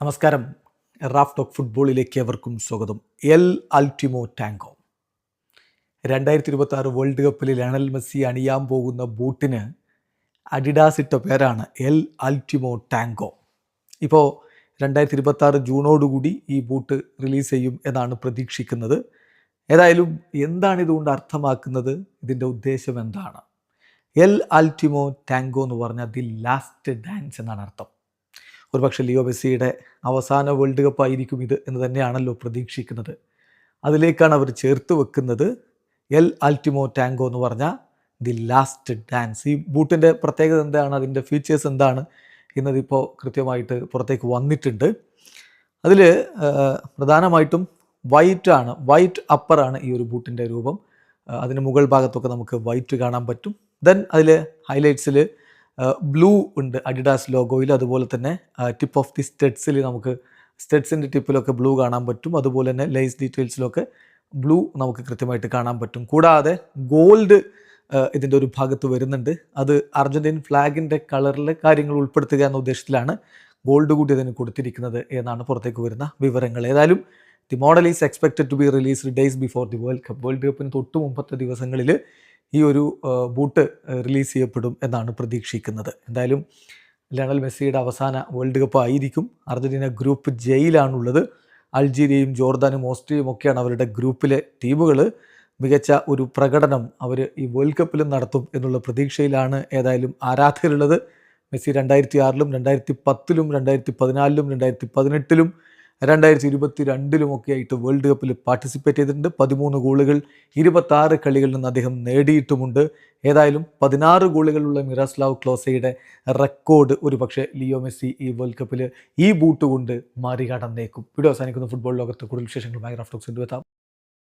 നമസ്കാരം. Raf talk ഫുട്ബോളിലേക്ക് എവർക്കും സ്വാഗതം. എൽ അൾട്ടിമോ ടാങ്കോ 2026 വേൾഡ് കപ്പിൽ ലയണൽ മെസ്സി അണിയാൻ പോകുന്ന ബൂട്ടിന് അഡിഡാസ് ഇട്ട പേരാണ് എൽ അൾട്ടിമോ ടാങ്കോ. ഇപ്പോൾ 2026 ജൂണോടുകൂടി ഈ ബൂട്ട് റിലീസ് ചെയ്യും എന്നാണ് പ്രതീക്ഷിക്കുന്നത്. ഏതായാലും എന്താണ് ഇതുകൊണ്ട് അർത്ഥമാക്കുന്നത്, ഇതിൻ്റെ ഉദ്ദേശം എന്താണ്? എൽ അൾട്ടിമോ ടാങ്കോ എന്ന് പറഞ്ഞാൽ ദി ലാസ്റ്റ് ഡാൻസ് എന്നാണ് അർത്ഥം. ഒരുപക്ഷെ ലിയോ മെസ്സിയുടെ അവസാന വേൾഡ് കപ്പ് ആയിരിക്കും ഇത് എന്ന് തന്നെയാണല്ലോ പ്രതീക്ഷിക്കുന്നത്. അതിലേക്കാണ് അവർ ചേർത്ത് വെക്കുന്നത് എൽ അൾട്ടിമോ ടാങ്കോ എന്ന് പറഞ്ഞാൽ ദി ലാസ്റ്റ് ഡാൻസ്. ഈ ബൂട്ടിൻ്റെ പ്രത്യേകത എന്താണ്, അതിൻ്റെ ഫീച്ചേഴ്സ് എന്താണ് എന്നതിപ്പോൾ കൃത്യമായിട്ട് പുറത്തേക്ക് വന്നിട്ടുണ്ട്. അതിൽ പ്രധാനമായിട്ടും വൈറ്റ് അപ്പറാണ് ഈ ഒരു ബൂട്ടിൻ്റെ രൂപം. അതിന് മുകൾ ഭാഗത്തൊക്കെ നമുക്ക് വൈറ്റ് കാണാൻ പറ്റും. ദെൻ അതിൽ ഹൈലൈറ്റ്സിൽ ബ്ലൂ ഉണ്ട് അഡിഡാസ് ലോഗോയിൽ. അതുപോലെ തന്നെ ടിപ്പ് ഓഫ് ദി സ്റ്റഡ്സിൽ നമുക്ക് സ്റ്റഡ്സിൻ്റെ ടിപ്പിലൊക്കെ ബ്ലൂ കാണാൻ പറ്റും. അതുപോലെ തന്നെ ലേസ് ഡീറ്റെയിൽസിലൊക്കെ ബ്ലൂ നമുക്ക് കൃത്യമായിട്ട് കാണാൻ പറ്റും. കൂടാതെ ഗോൾഡ് ഇതിൻ്റെ ഒരു ഭാഗത്ത് വരുന്നുണ്ട്. അത് അർജൻറ്റീൻ ഫ്ലാഗിൻ്റെ കളറിലെ കാര്യങ്ങൾ ഉൾപ്പെടുത്തുക എന്ന ഉദ്ദേശത്തിലാണ് ഗോൾഡ് കൂടി അതിന് കൊടുത്തിരിക്കുന്നത് എന്നാണ് പുറത്തേക്ക് വരുന്ന വിവരങ്ങൾ. ഏതായാലും the model is expected to be released days before the world cup. World കപ്പിന് തൊട്ട് മുമ്പത്തെ ദിവസങ്ങളിൽ ഈ ഒരു ബൂട്ട് റിലീസ് ചെയ്യപ്പെടും എന്നാണ് പ്രതീക്ഷിക്കുന്നത്. എന്തായാലും ലയണൽ മെസ്സിയുടെ അവസാന വേൾഡ് കപ്പ് ആയിരിക്കും. അർജൻറ്റീന ഗ്രൂപ്പ് ജെയിലാണുള്ളത്. അൾജീരിയയും ജോർദാനും ഓസ്ട്രിയയും ഒക്കെയാണ് അവരുടെ ഗ്രൂപ്പിലെ ടീമുകൾ. മികച്ച ഒരു പ്രകടനം അവർ ഈ വേൾഡ് കപ്പിലും നടത്തും എന്നുള്ള പ്രതീക്ഷയിലാണ് ഏതായാലും ആരാധകരുള്ളത്. മെസ്സി 2006-ലും 2010-ലും 2014-ലും 2018-ലും 2022-ലും ഒക്കെ ആയിട്ട് വേൾഡ് കപ്പിൽ പാർട്ടിസിപ്പേറ്റ് ചെയ്തിട്ടുണ്ട്. 13 ഗോളുകൾ 26 കളികളിൽ നിന്ന് അദ്ദേഹം നേടിയിട്ടുമുണ്ട്. ഏതായാലും 16 ഗോളുകളുള്ള മിറോസ്ലാവ് ക്ലോസയുടെ റെക്കോർഡ് ഒരുപക്ഷെ ലിയോ മെസ്സി ഈ വേൾഡ് കപ്പിൽ ഈ ബൂട്ട് കൊണ്ട് മറികടന്നേക്കും. വീഡിയോ അവസാനിക്കുന്ന ഫുട്ബോൾ ലോകത്ത് കൂടുതൽ വിശേഷങ്ങളുമായി റാഫ് ടോക്സ് എത്താം.